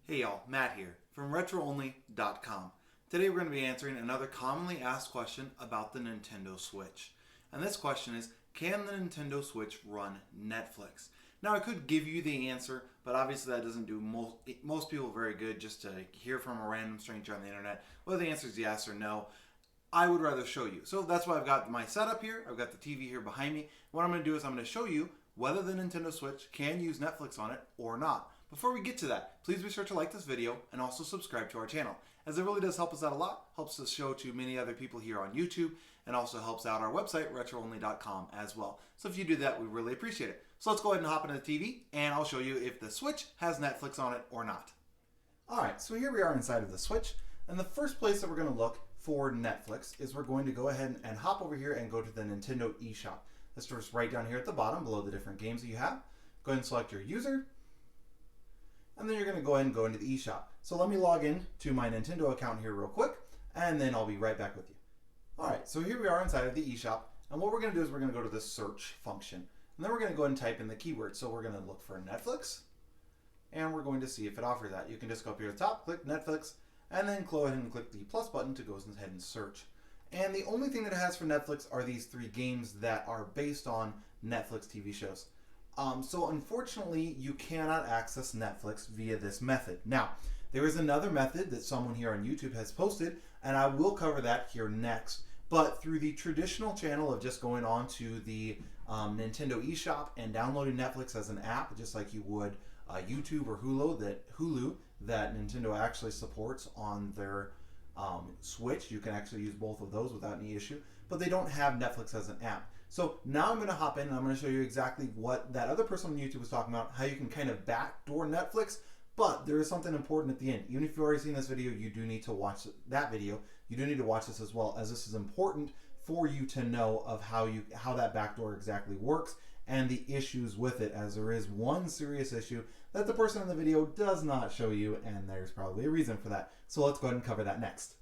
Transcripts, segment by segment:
Hey y'all, Matt here from RetroOnly.com. Today we're going to be answering another commonly asked question about the Nintendo Switch. And this question is, can the Nintendo Switch run Netflix? Now I could give you the answer, but obviously that doesn't do most people very good just to hear from a random stranger on the internet whether the answer is yes or no. I would rather show you. So that's why I've got my setup here. I've got the TV here behind me. What I'm going to do is I'm going to show you whether the Nintendo Switch can use Netflix on it or not. Before we get to that, please be sure to like this video and also subscribe to our channel, as it really does help us out a lot, helps us show to many other people here on YouTube, and also helps out our website, RetroOnly.com, as well. So if you do that, we really appreciate it. So let's go ahead and hop into the TV, and I'll show you if the Switch has Netflix on it or not. Alright, so here we are inside of the Switch, and the first place that we're going to look for Netflix is we're going to go ahead and hop over here and go to the Nintendo eShop. This is right down here at the bottom below the different games that you have. Go ahead and select your user, and then you're going to go ahead and go into the eShop. So let me log in to my Nintendo account here real quick, and then I'll be right back with you. Alright, so here we are inside of the eShop, and what we're going to do is we're going to go to the search function. And then we're going to go ahead and type in the keyword. So we're going to look for Netflix, and we're going to see if it offers that. You can just go up here at the top, click Netflix, and then go ahead and click the plus button to go ahead and search. And the only thing that it has for Netflix are these 3 games that are based on Netflix TV shows. So unfortunately, you cannot access Netflix via this method. Now, there is another method that someone here on YouTube has posted, and I will cover that here next. But through the traditional channel of just going on to the Nintendo eShop and downloading Netflix as an app, just like you would YouTube or Hulu that Nintendo actually supports on their Switch. You can actually use both of those without any issue, but they don't have Netflix as an app. So now I'm going to hop in and I'm going to show you exactly what that other person on YouTube was talking about, how you can kind of backdoor Netflix, but there is something important at the end. Even if you've already seen this video, you do need to watch that video. You do need to watch this as well, as this is important for you to know of how that backdoor exactly works and the issues with it, as there is one serious issue that the person in the video does not show you, and there's probably a reason for that. So let's go ahead and cover that next.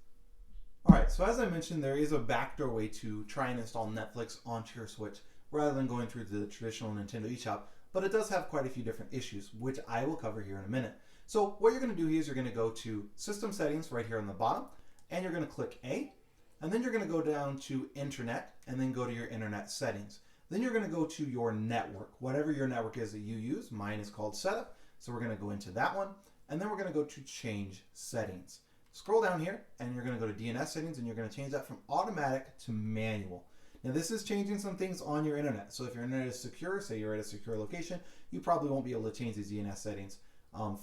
Alright, so as I mentioned, there is a backdoor way to try and install Netflix onto your Switch rather than going through the traditional Nintendo eShop, but it does have quite a few different issues, which I will cover here in a minute. So what you're going to do here is you're going to go to System Settings right here on the bottom, and you're going to click A, and then you're going to go down to Internet, and then go to your Internet settings. Then you're going to go to your network, whatever your network is that you use. Mine is called Setup, so we're going to go into that one, and then we're going to go to Change Settings. Scroll down here, and you're going to go to DNS settings, and you're going to change that from automatic to manual. Now this is changing some things on your internet. So if your internet is secure, say you're at a secure location, you probably won't be able to change these DNS settings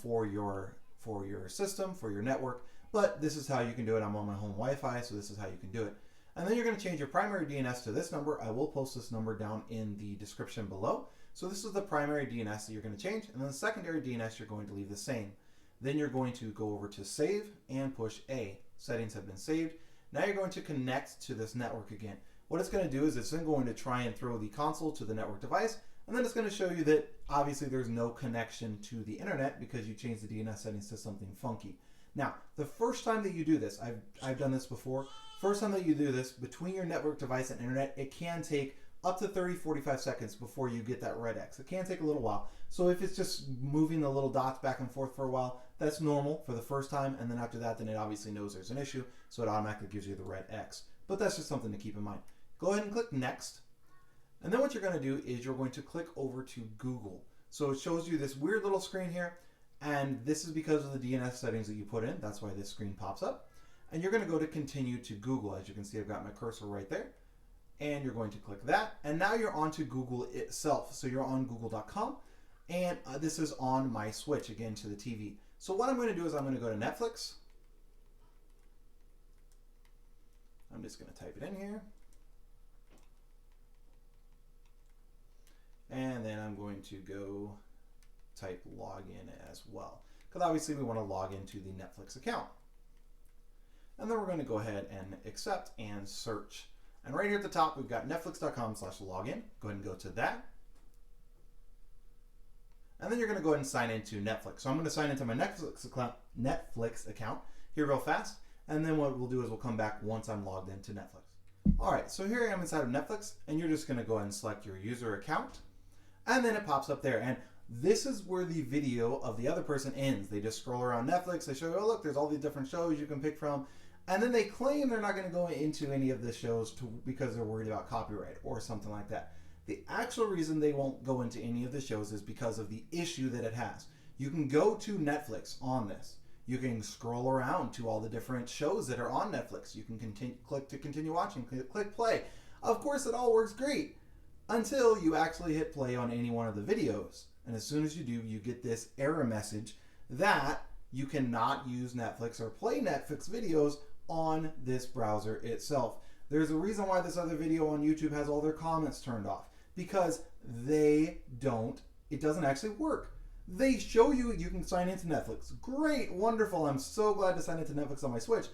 for your system, for your network. But this is how you can do it. I'm on my home Wi-Fi, so this is how you can do it. And then you're going to change your primary DNS to this number. I will post this number down in the description below. So this is the primary DNS that you're going to change, and then the secondary DNS you're going to leave the same. Then you're going to go over to Save and push A. Settings have been saved. Now you're going to connect to this network again. What it's going to do is it's then going to try and throw the console to the network device, and then it's going to show you that obviously there's no connection to the internet because you changed the DNS settings to something funky. Now, the first time that you do this, I've done this before, first time that you do this, between your network device and internet, it can take up to 30-45 seconds before you get that red X. It can take a little while. So if it's just moving the little dots back and forth for a while, that's normal for the first time, and then after that, then it obviously knows there's an issue, so it automatically gives you the red X. But that's just something to keep in mind. Go ahead and click Next, and then what you're going to do is you're going to click over to Google. So it shows you this weird little screen here, and this is because of the DNS settings that you put in. That's why this screen pops up. And you're going to go to Continue to Google. As you can see, I've got my cursor right there. And you're going to click that, and now you're on to Google itself. So you're on google.com, and this is on my Switch, again, to the TV. So what I'm going to do is I'm going to go to Netflix. I'm just going to type it in here. And then I'm going to go type login as well, because obviously we want to log into the Netflix account. And then we're going to go ahead and accept and search. And right here at the top, we've got netflix.com/login. Go ahead and go to that. And then you're going to go ahead and sign into Netflix. So I'm going to sign into my Netflix account here real fast. And then what we'll do is we'll come back once I'm logged into Netflix. All right, so here I am inside of Netflix, and you're just going to go ahead and select your user account. And then it pops up there. And This is where the video of the other person ends. They just scroll around Netflix, they show you, oh look, there's all these different shows you can pick from, and then they claim they're not going to go into any of the shows because they're worried about copyright or something like that. The actual reason they won't go into any of the shows is because of the issue that it has. You can go to Netflix on this. You can scroll around to all the different shows that are on Netflix. You can click to continue watching, click play. Of course, it all works great until you actually hit play on any one of the videos. And as soon as you do, you get this error message that you cannot use Netflix or play Netflix videos on this browser itself. There's a reason why this other video on YouTube has all their comments turned off, because it doesn't actually work. They show you can sign into Netflix. Great, wonderful. I'm so glad to sign into Netflix on my Switch.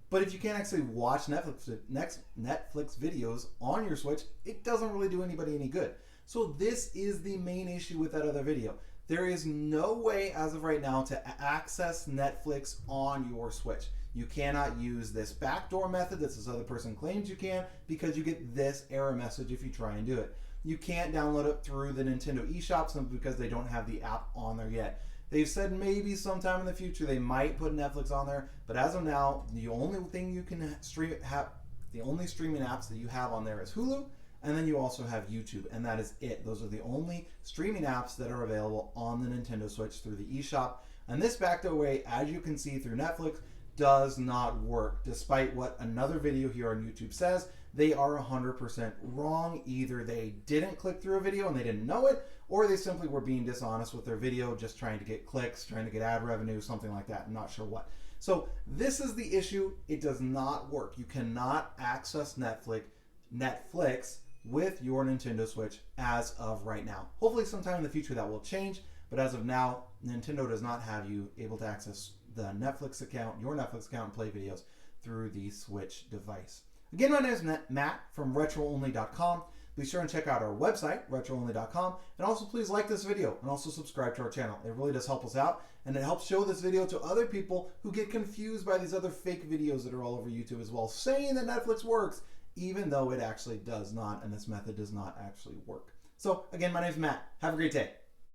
But if you can't actually watch Netflix videos on your Switch, it doesn't really do anybody any good. So this is the main issue with that other video. There is no way as of right now to access Netflix on your Switch. You cannot use this backdoor method that this other person claims you can, because you get this error message if you try and do it. You can't download it through the Nintendo eShop simply because they don't have the app on there yet. They've said maybe sometime in the future they might put Netflix on there, but as of now, the only thing you can the only streaming apps that you have on there is Hulu, and then you also have YouTube, and that is it. Those are the only streaming apps that are available on the Nintendo Switch through the eShop. And this backdoor way, as you can see through Netflix, does not work. Despite what another video here on YouTube says, they are 100% wrong. Either they didn't click through a video and they didn't know it, or they simply were being dishonest with their video, just trying to get clicks, trying to get ad revenue, something like that. I'm not sure what. So this is the issue. It does not work. You cannot access Netflix with your Nintendo Switch as of right now. Hopefully sometime in the future that will change, but as of now, Nintendo does not have you able to access the Netflix account, your Netflix account, and play videos through the Switch device. Again, my name is Matt from RetroOnly.com. Be sure and check out our website, RetroOnly.com, and also please like this video and also subscribe to our channel. It really does help us out, and it helps show this video to other people who get confused by these other fake videos that are all over YouTube as well, saying that Netflix works, even though it actually does not, and this method does not actually work. So again, my name is Matt. Have a great day.